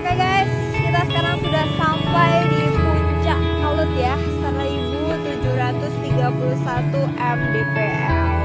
Oke guys, kita sekarang sudah sampai di puncak Kelut ya, 1731 mdpl.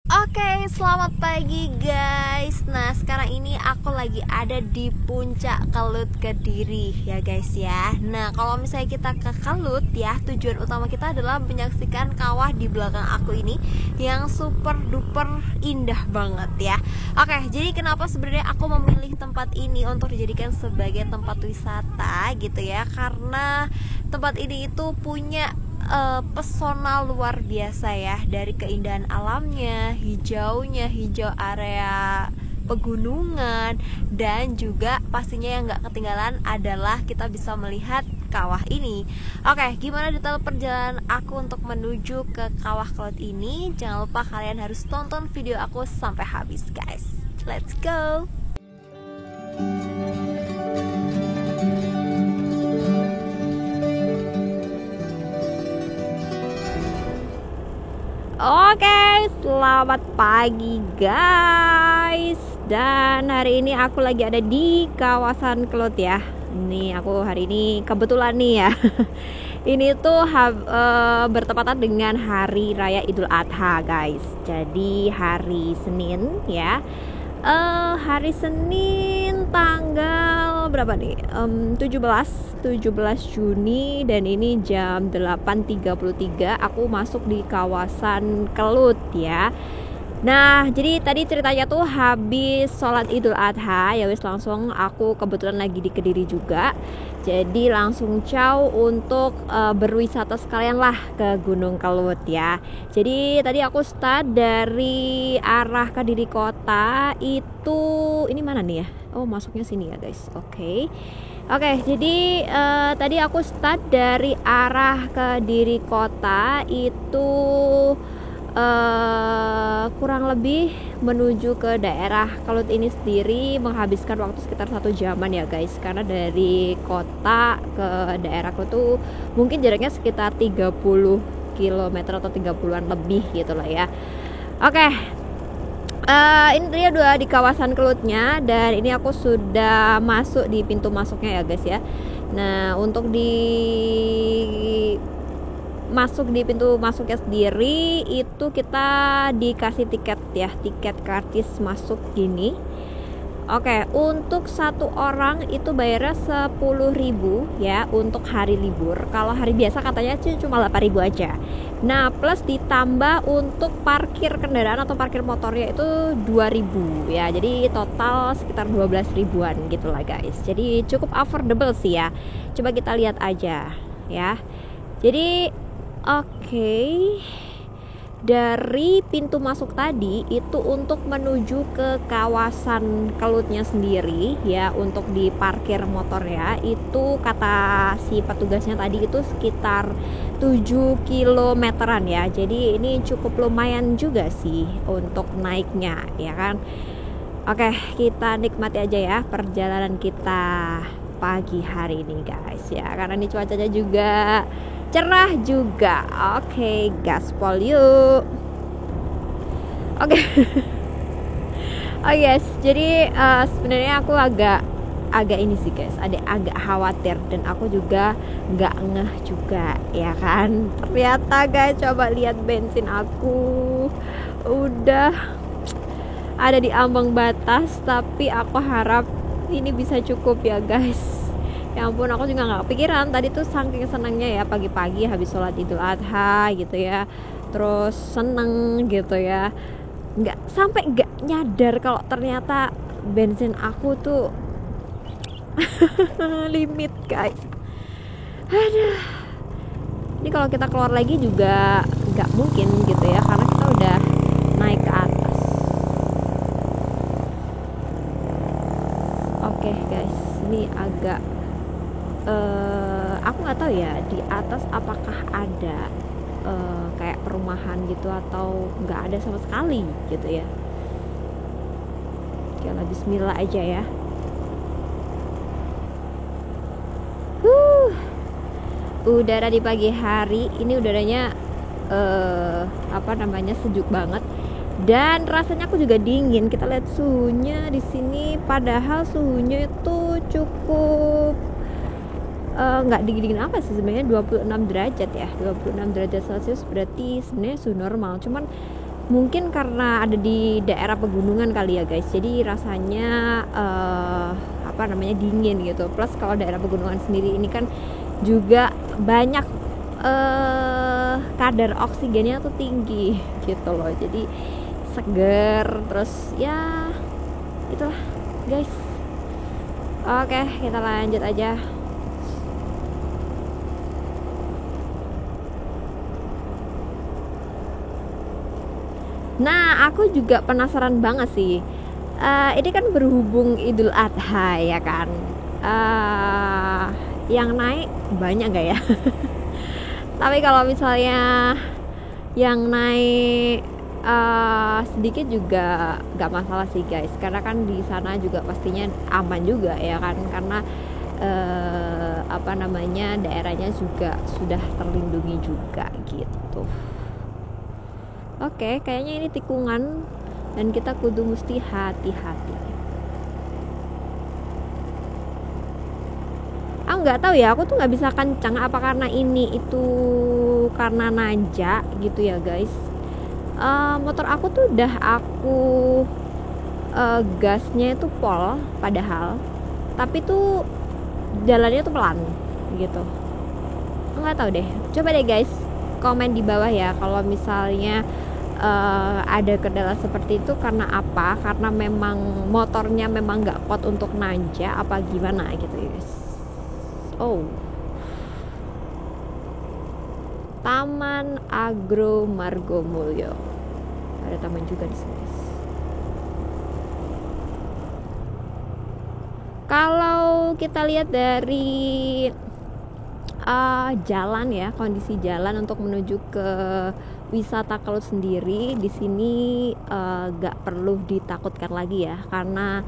Oke, selamat pagi guys. Nah, sekarang ini aku lagi ada di puncak Kelut Kediri ya guys ya. Nah, kalau misalnya kita ke Kelut ya, tujuan utama kita adalah menyaksikan kawah di belakang aku ini yang super duper indah banget ya. Oke, jadi kenapa sebenarnya aku memilih tempat ini untuk dijadikan sebagai tempat wisata gitu ya? Karena tempat ini itu punya pesona luar biasa ya, dari keindahan alamnya, hijau area pegunungan, dan juga pastinya yang gak ketinggalan adalah kita bisa melihat kawah ini. Oke, gimana detail perjalanan aku untuk menuju ke kawah Kelut ini? Jangan lupa kalian harus tonton video aku sampai habis guys. Let's go. Oke, selamat pagi guys. Dan hari ini aku lagi ada di kawasan Kelut ya. Ini aku hari ini kebetulan nih ya. Ini tuh bertepatan dengan hari raya Idul Adha guys. Jadi hari Senin ya. Hari Senin tanggal berapa nih? 17 Juni, dan ini jam 8.33 aku masuk di kawasan Kelut ya. Nah, jadi tadi ceritanya tuh habis sholat Idul Adha ya wis, langsung aku kebetulan lagi di Kediri juga. Jadi langsung caw untuk berwisata sekalian lah ke Gunung Kelut ya. Jadi tadi aku start dari arah Kediri kota itu, ini mana nih ya? Oh, masuknya sini ya guys. Oke, jadi tadi aku start dari arah Kediri kota itu kurang lebih menuju ke daerah Kelut ini sendiri menghabiskan waktu sekitar 1 jaman ya guys, karena dari kota ke daerah Kelut tuh mungkin jaraknya sekitar 30 km atau 30-an lebih gitu lah ya. Oke, ini dia udah di kawasan Kelutnya, dan ini aku sudah masuk di pintu masuknya ya guys ya. Nah, untuk masuk di pintu masuknya sendiri itu kita dikasih tiket ya, tiket karcis masuk gini. Oke, untuk satu orang itu bayarnya 10.000 ya untuk hari libur. Kalau hari biasa katanya cuma 8.000 aja. Nah, plus ditambah untuk parkir kendaraan atau parkir motornya itu 2.000 ya. Jadi total sekitar 12 ribuan gitu lah guys. Jadi cukup affordable sih ya. Coba kita lihat aja ya. Jadi oke, dari pintu masuk tadi itu untuk menuju ke kawasan Kelutnya sendiri ya, untuk di parkir motor ya, itu kata si petugasnya tadi itu sekitar 7 kilometeran ya. Jadi ini cukup lumayan juga sih untuk naiknya ya kan. Oke, kita nikmati aja ya perjalanan kita pagi hari ini guys ya, karena ini cuacanya juga cerah juga. Oke, gaspol yuk. Oke. Oh yes, jadi sebenarnya aku agak ini sih guys, agak khawatir, dan aku juga nggak ngeh juga ya kan. Ternyata guys, coba lihat bensin aku udah ada di ambang batas, tapi aku harap ini bisa cukup ya guys. Ya ampun, aku juga nggak kepikiran tadi tuh, saking senangnya ya pagi-pagi habis sholat Idul Adha gitu ya, terus seneng gitu ya, nggak nyadar kalau ternyata bensin aku tuh limit guys. Aduh, ini kalau kita keluar lagi juga nggak mungkin gitu ya, karena kita udah naik ke atas. Oke guys, ini agak aku nggak tahu ya di atas apakah ada kayak perumahan gitu atau nggak ada sama sekali gitu ya. Oke, bismillah aja ya. udara di pagi hari. Ini udaranya sejuk banget. Dan rasanya aku juga dingin. Kita lihat suhunya di sini, padahal suhunya itu cukup nggak dingin apa sih sebenarnya, 26 derajat ya. 26 derajat Celcius berarti sebenarnya suhu normal. Cuman mungkin karena ada di daerah pegunungan kali ya guys. Jadi rasanya dingin gitu. Plus kalau daerah pegunungan sendiri ini kan juga banyak kadar oksigennya tuh tinggi gitu loh. Jadi seger, terus ya itulah guys. Oke, kita lanjut aja. Nah, aku juga penasaran banget sih. Ini kan berhubung Idul Adha ya kan. Yang naik banyak nggak ya? Tapi kalau misalnya yang naik sedikit juga nggak masalah sih guys, karena kan di sana juga pastinya aman juga ya kan, karena daerahnya juga sudah terlindungi juga gitu. Oke, kayaknya ini tikungan dan kita kudu mesti hati-hati. Aku nggak tahu ya, aku tuh nggak bisa kencang apa karena ini itu karena nanjak gitu ya guys. Motor aku tuh udah aku gasnya itu pol padahal, tapi tuh jalannya tuh pelan gitu. Nggak tahu deh, coba deh guys komen di bawah ya kalau misalnya ada kendala seperti itu karena apa, karena memang motornya memang nggak kuat untuk nanjak apa gimana gitu guys. Taman Agro Margomulyo, ada taman juga di sini. Kalau kita lihat dari jalan ya, kondisi jalan untuk menuju ke wisata Kelut sendiri di sini gak perlu ditakutkan lagi ya, karena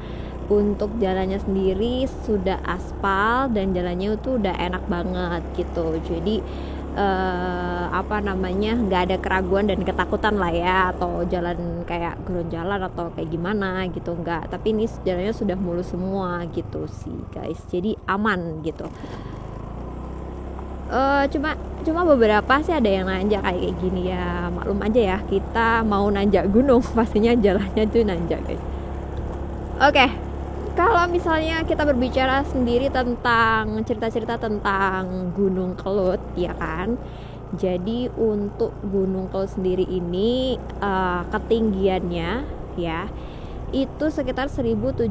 untuk jalannya sendiri sudah aspal dan jalannya itu udah enak banget gitu. Jadi nggak ada keraguan dan ketakutan lah ya, atau jalan kayak gerun jalan atau kayak gimana gitu, nggak. Tapi ini jalannya sudah mulus semua gitu sih guys, jadi aman gitu. Cuma beberapa sih ada yang nanjak kayak gini ya, maklum aja ya, kita mau nanjak gunung pastinya jalannya tuh nanjak guys. Oke, kalau misalnya kita berbicara sendiri tentang cerita-cerita tentang Gunung Kelut ya kan, jadi untuk Gunung Kelut sendiri ini ketinggiannya ya itu sekitar 1700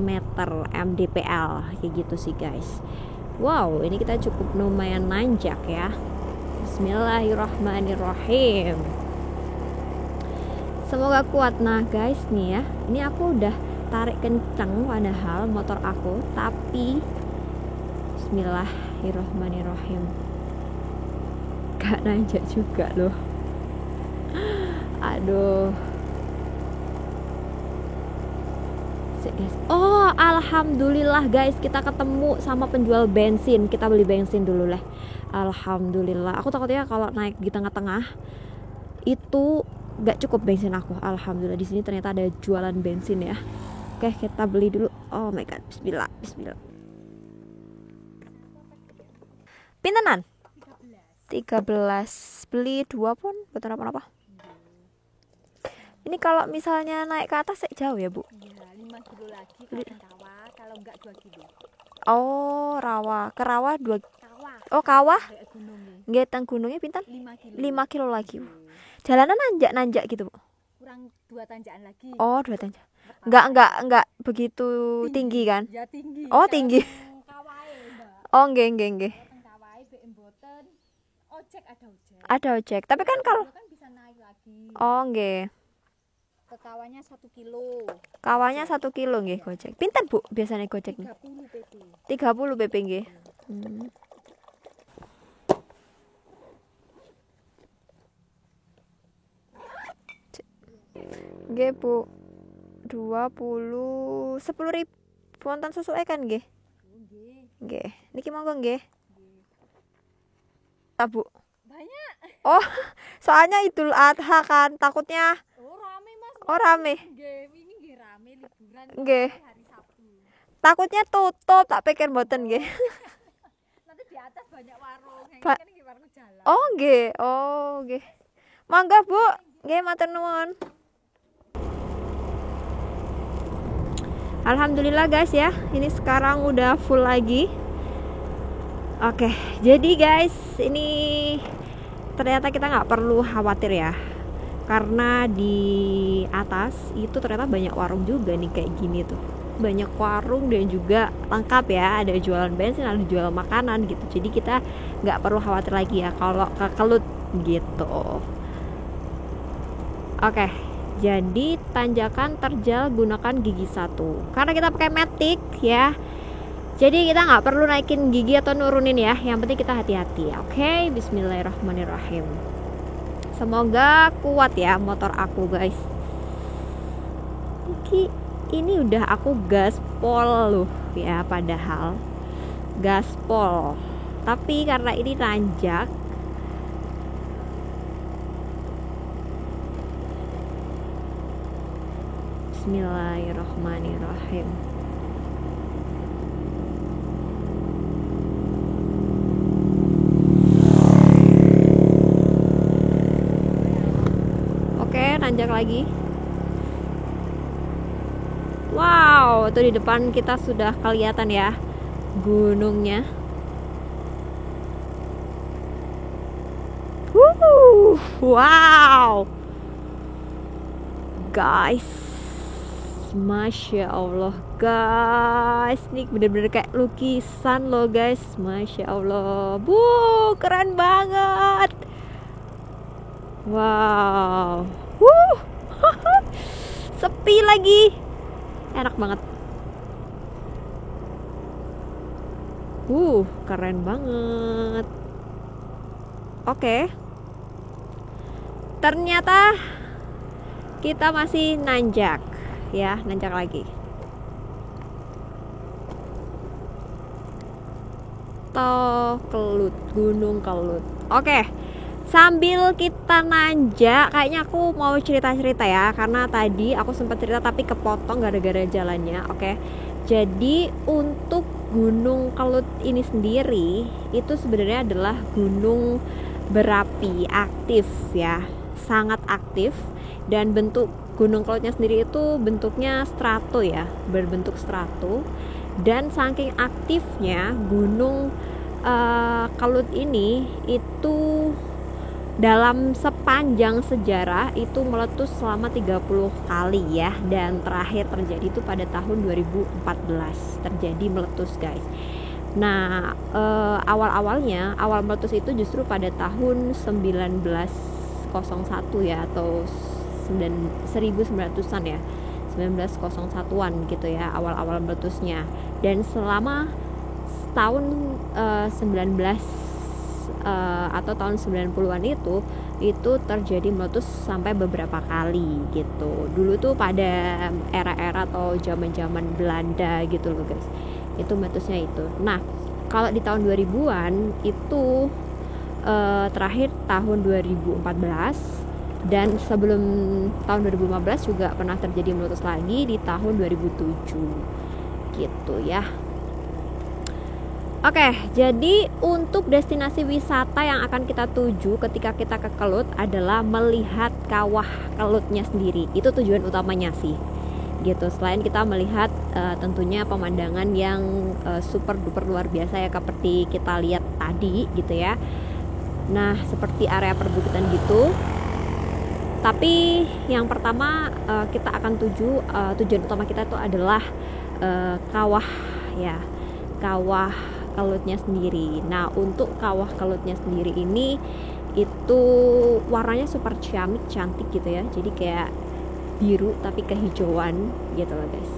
meter mdpl kayak gitu sih guys. Wow, ini kita cukup lumayan nanjak ya. Bismillahirrahmanirrahim. Semoga kuat. Nah guys nih ya, ini aku udah tarik kencang padahal motor aku, tapi Bismillahirrahmanirrahim, gak nanjak juga loh. Aduh. Guys. Oh, alhamdulillah guys, kita ketemu sama penjual bensin. Kita beli bensin dulu lah. Alhamdulillah. Aku takutnya kalau naik di tengah-tengah itu gak cukup bensin aku. Alhamdulillah di sini ternyata ada jualan bensin ya. Oke, kita beli dulu. Oh my god, bismillah, bismillah. Pintenan? 13. Beli 2 pun buat apa-apa. Ini kalau misalnya naik ke atas jauh ya, Bu? Iya, 5 kilo lagi ke rawa, kalau enggak 2 kilo. Oh, rawa. Ke rawa 2. Kawah. Oh, kawah? Nggih, teng gunungnya pinten? 5 kilo. 5 kilo lagi. Jalanan nanjak gitu, Bu? Kurang 2 tanjakan lagi. Oh, 2 tanjak. Enggak begitu tinggi kan? Ya tinggi. Oh, tinggi. Kawahe, Mbak. Oh, nggih. Kawahe bek mboten. Ojek ada ojek. Ada ojek. Tapi kan kalau kan bisa naik lagi. Oh, nggih. Ke kawahnya 1 kilo. Kawahnya 1 kilo nggih gojek. Pinten, Bu, biasanya gojek? 30 pp. 30 pp nggih. Nggih, Bu. 10.000 wonten sesuke kan nggih? Nggih. Nggih. Niki monggo nggih. Bu? Banyak. Oh, soalnya Idul Adha kan, takutnya Oh rame mas. oh rame. Ini nggih rame liburan. Nggih. Hari Sabtu. Takutnya tutup, tak pikir mboten nggih. Nanti di atas banyak warung. Yang Ba- ini kan nggih warung jalan. Oh, nggih. Oh, nggih. Mangga, Bu. Nggih, matur nuwun. Alhamdulillah guys ya, ini sekarang udah full lagi. Oke, jadi guys, ini ternyata kita nggak perlu khawatir ya, karena di atas itu ternyata banyak warung juga nih kayak gini tuh, banyak warung dan juga lengkap ya, ada jualan bensin, ada jual makanan gitu. Jadi kita nggak perlu khawatir lagi ya kalau kekelut gitu. Oke, jadi tanjakan terjal gunakan gigi 1 karena kita pakai matic ya. Jadi kita nggak perlu naikin gigi atau nurunin ya. Yang penting kita hati-hati. Oke, bismillahirrahmanirrahim. Semoga kuat ya motor aku guys. Ini udah aku gaspol loh ya, padahal gaspol. Tapi karena ini nanjak, bismillahirrahmanirrahim. Nanjak lagi. Wow, itu di depan kita sudah kelihatan ya gunungnya. Wow, guys, masya Allah guys, ini bener-bener kayak lukisan loh guys, masya Allah, keren banget. Wow. Sepi lagi, enak banget. Keren banget. Oke. Ternyata kita masih nanjak ya, nanjak lagi. Kelut, Gunung Kelut. Oke. Sambil kita nanjak, kayaknya aku mau cerita-cerita ya, karena tadi aku sempat cerita tapi kepotong gara-gara jalannya. Oke. Jadi untuk Gunung Kelut ini sendiri itu sebenarnya adalah gunung berapi aktif ya, sangat aktif, dan bentuk Gunung Kelutnya sendiri itu bentuknya strato ya, berbentuk strato. Dan saking aktifnya Gunung Kelut ini itu dalam sepanjang sejarah itu meletus selama 30 kali ya, dan terakhir terjadi itu pada tahun 2014 terjadi meletus guys. Nah awal meletus itu justru pada tahun 1901 ya, atau 1900-an ya, 1901-an gitu ya awal meletusnya. Dan selama tahun 19 atau tahun 90-an itu terjadi meletus sampai beberapa kali gitu. Dulu tuh pada era-era atau zaman-zaman Belanda gitu loh guys, itu meletusnya itu. Nah kalau di tahun 2000-an itu terakhir tahun 2014, dan sebelum tahun 2015 juga pernah terjadi meletus lagi di tahun 2007 gitu ya. Oke, jadi untuk destinasi wisata yang akan kita tuju ketika kita ke Kelut adalah melihat kawah Kelutnya sendiri. Itu tujuan utamanya sih, gitu. Selain kita melihat tentunya pemandangan yang super duper luar biasa ya, seperti kita lihat tadi gitu ya. Nah, seperti area perbukitan gitu. Tapi yang pertama kita akan tujuan utama kita itu adalah kawah ya, kawah Kelutnya sendiri. Nah untuk kawah Kelutnya sendiri ini itu warnanya super ciamik, cantik gitu ya, jadi kayak biru tapi kehijauan gitu loh guys.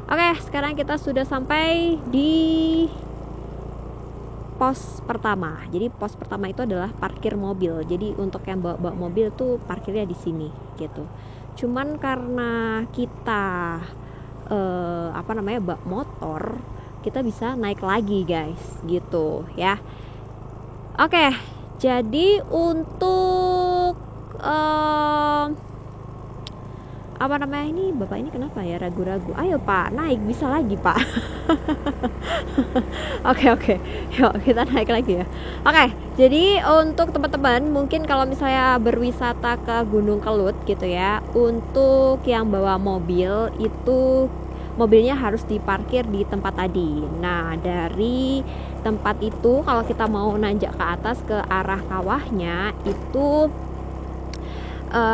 Oke, sekarang kita sudah sampai di pos pertama. Jadi pos pertama itu adalah parkir mobil. Jadi untuk yang bawa mobil tuh parkirnya di sini gitu. Cuman karena kita bawa motor, kita bisa naik lagi guys gitu ya. Oke, Jadi untuk apa namanya, ini bapak ini kenapa ya ragu-ragu? Ayo pak, naik, bisa lagi pak. Oke, yuk kita naik lagi ya. Oke, jadi untuk teman-teman mungkin kalau misalnya berwisata ke Gunung Kelut gitu ya, untuk yang bawa mobil itu mobilnya harus diparkir di tempat tadi. Nah dari tempat itu kalau kita mau nanjak ke atas ke arah kawahnya itu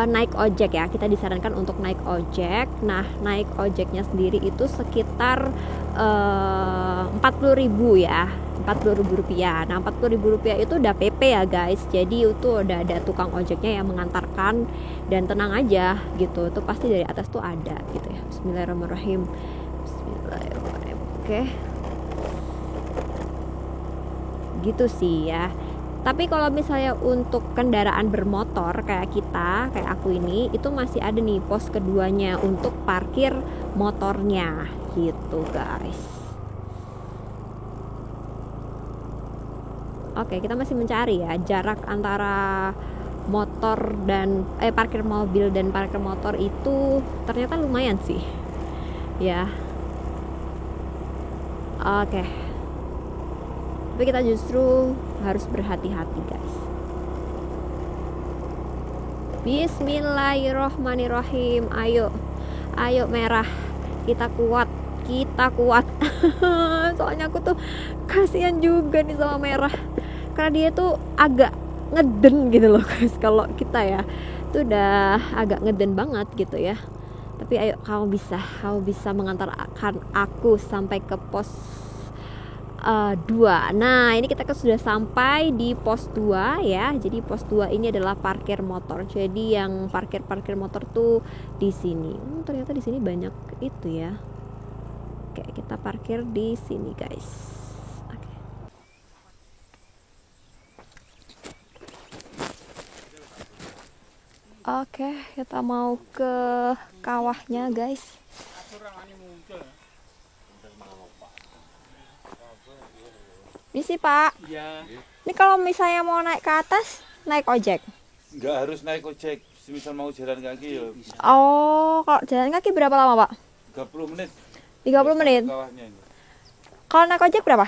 naik ojek ya, kita disarankan untuk naik ojek. Nah naik ojeknya sendiri itu sekitar 40.000 ya, 40.000 rupiah. Nah 40.000 rupiah itu udah PP ya guys, jadi itu udah ada tukang ojeknya yang mengantarkan, dan tenang aja gitu, itu pasti dari atas tuh ada gitu ya. Bismillahirrahmanirrahim. Oke, gitu sih ya. Tapi kalau misalnya untuk kendaraan bermotor kayak kita, kayak aku ini, itu masih ada nih pos keduanya untuk parkir motornya gitu guys. Oke, kita masih mencari ya jarak antara motor dan parkir mobil dan parkir motor itu ternyata lumayan sih ya. Oke, tapi kita justru harus berhati-hati guys. Bismillahirrohmanirrohim. Ayo merah, kita kuat. Soalnya aku tuh kasihan juga nih sama merah, karena dia tuh agak ngeden gitu loh guys. Kalau kita ya itu udah agak ngeden banget gitu ya. Tapi ayo, kamu bisa mengantarkan aku sampai ke pos 2. Nah ini kita sudah sampai di pos 2 ya. Jadi pos 2 ini adalah parkir motor. Jadi yang parkir motor tuh di sini. Ternyata di sini banyak itu ya. Oke, kita parkir di sini guys. Oke, kita mau ke kawahnya guys. Ini sih pak. Iya. Ini kalau misalnya mau naik ke atas, naik ojek? Nggak harus naik ojek. Misal mau jalan kaki ya. Oh, kalau jalan kaki berapa lama pak? 30 menit. 30 menit. Kawahnya ini. Kalau naik ojek berapa?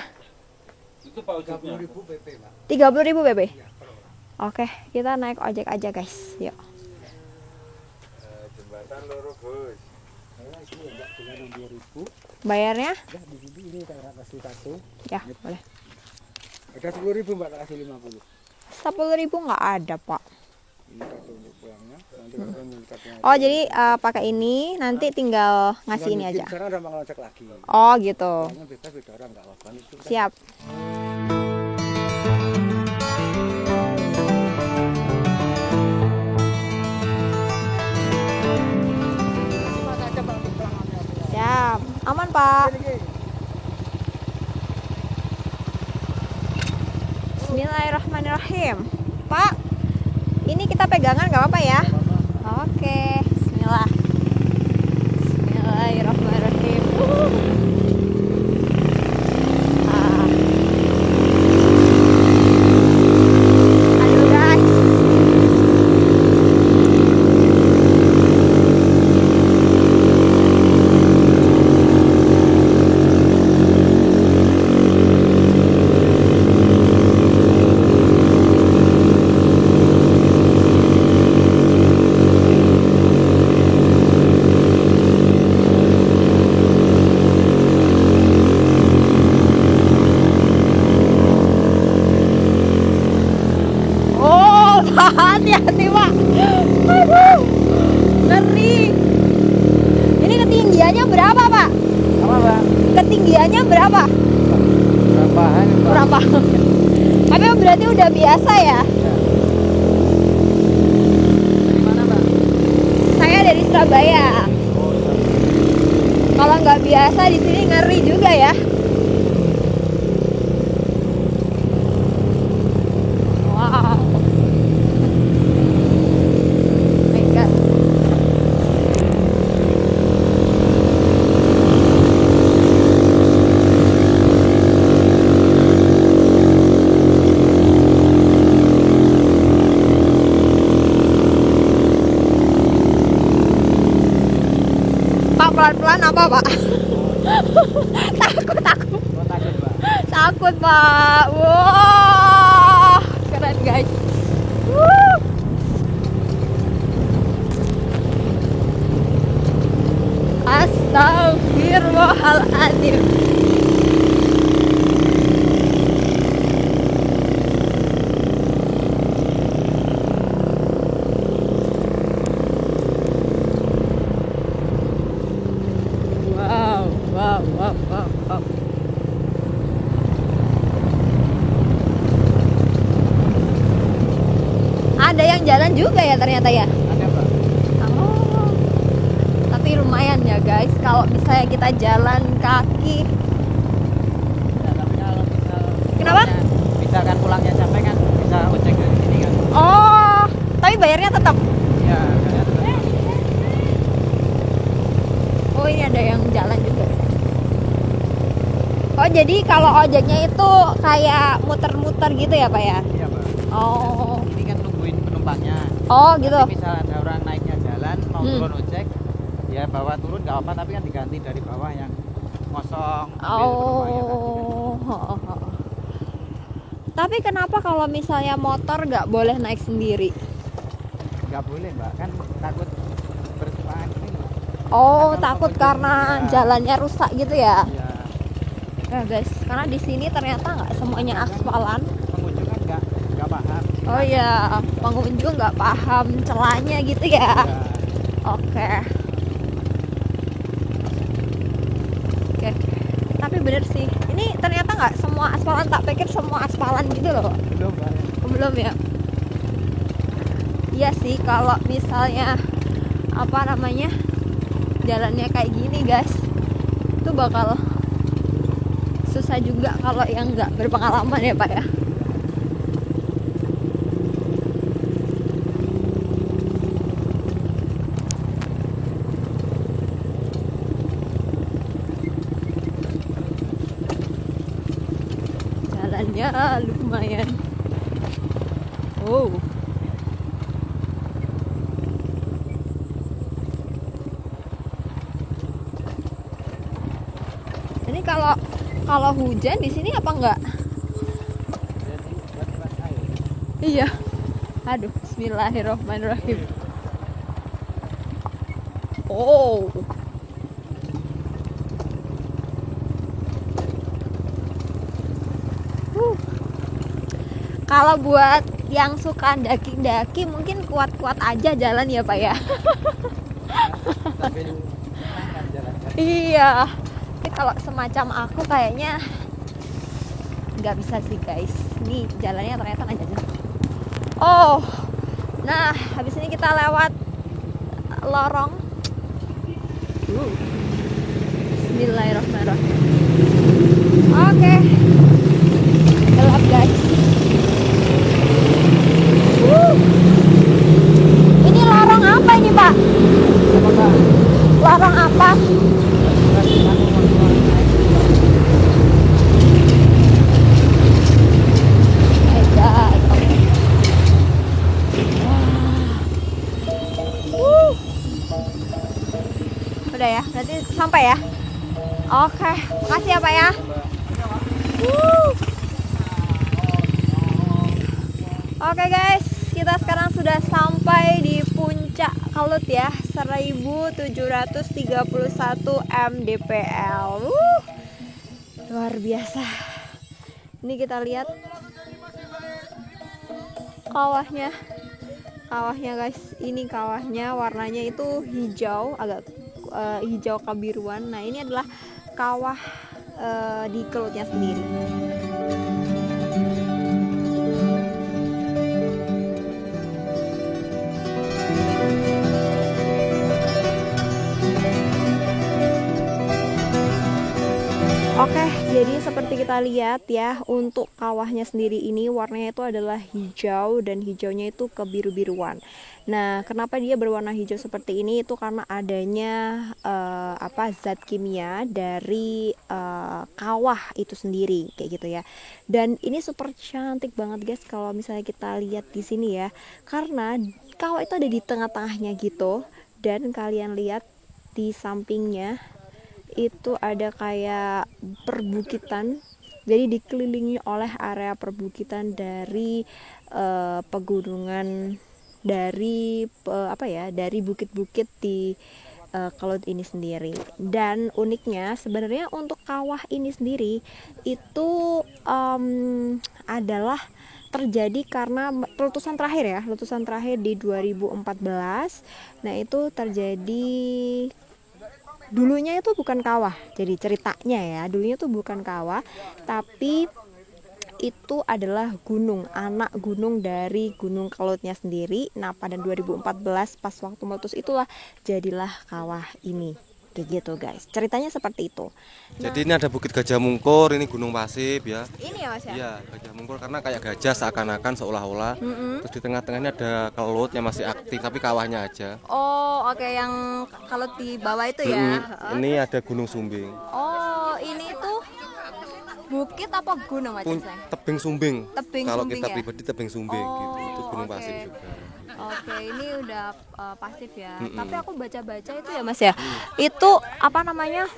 Itu Pak ojeknya. 30.000 PP, Pak. 30.000 PP. Iya, per orang. Oke, kita naik ojek aja guys. Yuk. Jembatan loro, Gus. Saya itu enggak cuma 2.000. Bayarnya? Ya di sini ini saya kasih satu. Ya, boleh. Ada 10.000 Mbak, tak kasih 50. 10.000 nggak ada pak. Ini satu untuk pulangnya. Nanti kita minta Oh jadi pakai ini, nanti tinggal ngasih ini aja. Sekarang udah mau ngecek lagi. Oh gitu. Karena bebas beda orang nggak apa-apa itu. Siap. Siap. Aman pak. Bismillahirrahmanirrahim. Pak, ini kita pegangan nggak apa-apa ya? Oke, Bismillah. Bismillahirrahmanirrahim. Ah. Aduh guys. Oh, hati-hati pak. Aduh, ngeri. Ini ketinggiannya berapa pak? Apa Pak? Ketinggiannya berapa? Berapaan Pak? Berapa? Tapi berarti udah biasa ya? Dari mana Pak? Saya dari Surabaya. Oh, Kalau nggak biasa di sini ngeri juga ya. Wow. My God. Kenapa, Pak? Takut aku. Oh, takut Mbak. Takut, Pak. Wah, keren guys. Wuh. Astagfirullahaladzim. Wow, wow, wow, wow, wow. Ada yang jalan juga ya ternyata ya. Ada Mbak. Oh, tapi lumayan ya guys kalau misalnya kita jalan kaki. Ya, tapi kalau misal Kenapa? Bisa kan pulangnya capek kan bisa ojek dari sini kan. Oh, tapi bayarnya tetap. Ya, kalian tetap. Oh, ini ada yang jalan juga. Oh, jadi kalau ojeknya itu kayak muter-muter gitu ya, Pak ya? Iya Mbak. Oh. Ini kan nungguin penumpangnya. Oh, gitu. Nanti misal ada orang naiknya jalan mau Hmm. turun ojek, ya bawa turun nggak apa, tapi kan diganti dari bawah yang kosong ambil penumpangnya tadi kan. Oh. Tapi kenapa kalau misalnya motor nggak boleh naik sendiri? Nggak boleh Mbak, kan takut berseberangan ini Mbak. Oh, Kalau takut pengunjung, karena ya. jalannya rusak gitu ya? Ya, Ya guys, karena di sini ternyata nggak semuanya aspalan. pengunjung kan nggak paham. Oh ya, pengunjung nggak paham celahnya gitu ya. Ya, Oke. Oke. Tapi bener sih, ini ternyata nggak semua aspalan, tak pikir semua aspalan gitu loh. belum Mbak. Belum ya? Iya sih, kalau misalnya apa namanya jalannya kayak gini guys, itu bakal susah juga kalau yang nggak berpengalaman ya Pak ya. Jalannya lumayan. Oh. Ini kalau hujan di sini apa enggak? Jadi buat air. Iya. Aduh, bismillahirrahmanirrahim. Oh. Huh. Kalau buat yang suka daki-daki mungkin kuat-kuat aja jalan ya Pak ya. Sambil senang kan jalan kan. Iya. Tapi kalau semacam aku kayaknya nggak bisa sih guys. Ini jalannya ternyata nggak jalan. Oh, nah habis ini kita lewat lorong. Bismillahirrahmanirrahim. Oke, gelap guys. Ini lorong apa ini Pak? Apa Mbak? Lorong apa? Buat kamu mau keluar naik. My God. Oke. Wah. Udah ya, berarti sampai ya. Oke, makasih ya Pak ya. Oke guys, kita sekarang sudah sampai di puncak Kelut ya, 1731 mdpl. Luar biasa. Ini kita lihat kawahnya. Kawahnya guys, ini kawahnya warnanya itu hijau, agak hijau kebiruan. Nah, ini adalah kawah di Kelutnya sendiri. Oke, jadi seperti kita lihat ya, untuk kawahnya sendiri ini warnanya itu adalah hijau dan hijaunya itu kebiru-biruan. Nah, kenapa dia berwarna hijau seperti ini? Itu karena adanya zat kimia dari kawah itu sendiri kayak gitu ya. Dan ini super cantik banget guys kalau misalnya kita lihat di sini ya. Karena kawah itu ada di tengah-tengahnya gitu, dan kalian lihat di sampingnya itu ada kayak perbukitan. Jadi dikelilingi oleh area perbukitan dari pegunungan, dari dari bukit-bukit di Kelut ini sendiri. Dan uniknya sebenarnya untuk kawah ini sendiri itu adalah terjadi karena letusan terakhir di 2014. Nah itu terjadi, dulunya itu bukan kawah, jadi ceritanya ya, dulunya itu bukan kawah, tapi itu adalah gunung, anak gunung dari Gunung Kelutnya sendiri. Nah pada 2014 pas waktu meletus itulah jadilah kawah ini, kayak gitu guys, ceritanya seperti itu. Jadi ini ada Bukit Gajah Mungkur, ini Gunung Pasir ya. Ini ya mas ya? Iya, Gajah Mungkur karena kayak gajah seakan-akan seolah-olah. Terus di tengah-tengahnya ada Kelut yang masih aktif tapi kawahnya aja. Oh oke, yang kalau di bawah itu ya. Ini ada Gunung Sumbing. Oh ini tuh bukit apa gunung mas? Tebing Sumbing. Tebing Kalau Sumbing kita ya? pribadi Tebing Sumbing gitu. Itu Gunung oke. Pasir juga. Oke, ini udah pasif ya. Tapi aku baca-baca itu ya Mas ya. Itu apa namanya?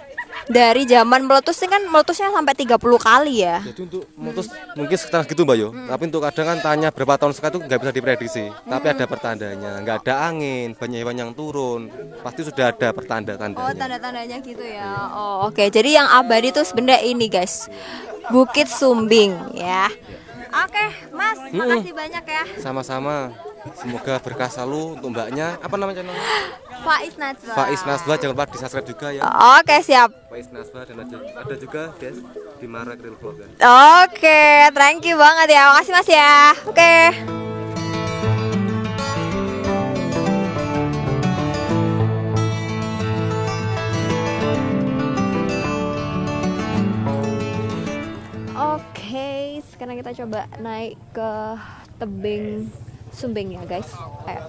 Dari zaman meletus ini kan meletusnya sampai 30 kali ya. Jadi untuk meletus mungkin sekitar gitu Mbak Yo. Tapi untuk kadang kan tanya berapa tahun sekali itu nggak bisa diprediksi. Tapi ada pertandanya. Nggak ada angin, banyak hewan yang turun. Pasti sudah ada pertanda-tandanya. Oh, tanda-tandanya gitu ya. Oh, oke. Jadi yang abadi itu sebenarnya ini guys. Bukit Sumbing ya. Oke, Mas, makasih banyak ya. Sama-sama. Semoga berkah selalu untuk mbaknya. Apa namanya channelnya? Faiz Najwa. Faiz Nasba, jangan lupa di subscribe juga ya. Oke, siap. Faiz Nasba dan ada juga guys di Marak Real Vlog ya. Oke, thank you banget ya. Makasih Mas ya. Oke. Oke, sekarang kita coba naik ke tebing Sumbing ya guys. Ayo.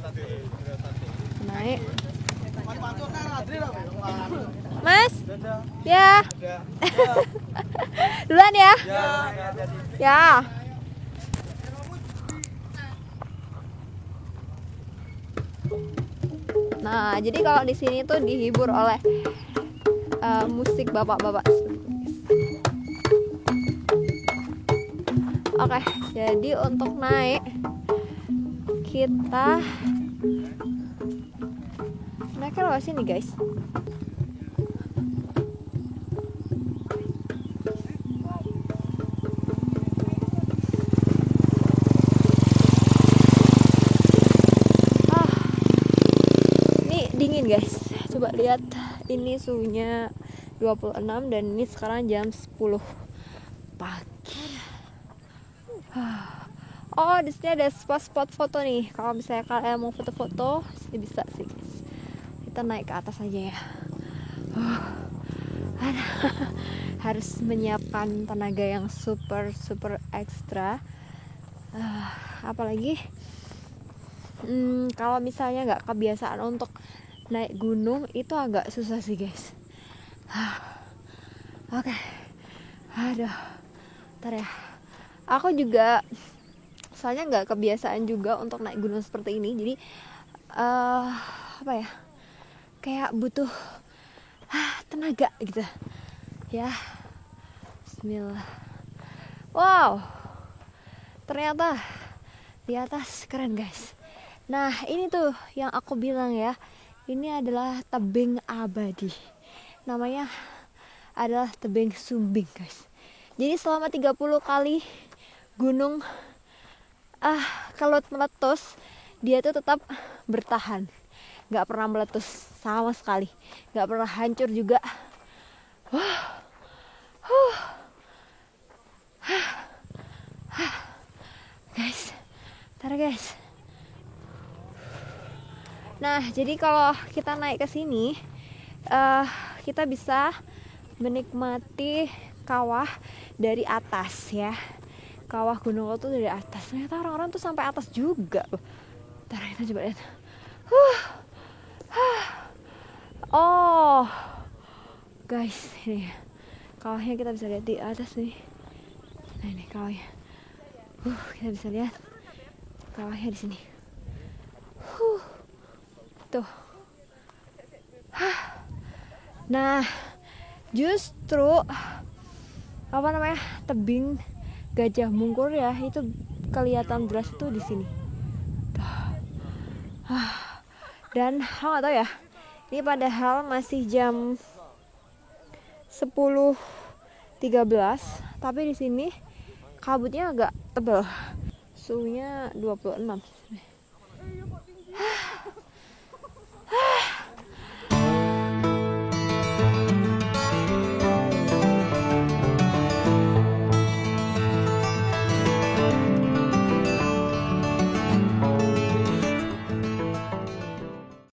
Naik. Mas? Ya. Duluan ya. Ya. Nah, jadi kalau di sini tuh dihibur oleh musik bapak-bapak. Oke, jadi untuk naik kita naiknya lewat sini guys. Ini dingin guys. Coba lihat, ini suhunya 26 dan ini sekarang jam 10 pagi. Oh, di sini ada spot-spot foto nih. Kalau misalnya kalian mau foto-foto, sini bisa sih. Kita naik ke atas aja ya. Harus menyiapkan tenaga yang super ekstra. Apalagi kalau misalnya nggak kebiasaan untuk naik gunung itu agak susah sih guys. Oke. Aduh. Ntar ya. Aku juga soalnya nggak kebiasaan juga untuk naik gunung seperti ini, jadi apa ya, kayak butuh tenaga gitu ya. Bismillah. Wow, ternyata di atas keren guys. Nah ini tuh yang aku bilang ya, ini adalah tebing abadi, namanya adalah tebing Sumbing guys. Jadi selama 30 kali gunung Kelut meletus, dia tuh tetap bertahan, nggak pernah meletus sama sekali, nggak pernah hancur juga. Guys, ntar guys. Nah jadi kalau kita naik ke sini, kita bisa menikmati kawah dari atas ya. Kawah Gunung Kelut tuh dari atas. Ternyata orang-orang tuh sampai atas juga loh. Ntar kita coba lihat. Oh guys, ini kawahnya kita bisa lihat di atas nih. Nah ini kawahnya. Kita bisa lihat kawahnya di sini. Tuh. Nah Justru apa namanya, tebing Gajah Mungkur ya, itu kelihatan jelas tuh di sini. Dan nggak tahu ya, ini padahal masih jam 10.13, tapi di sini kabutnya agak tebal. Suhunya 26.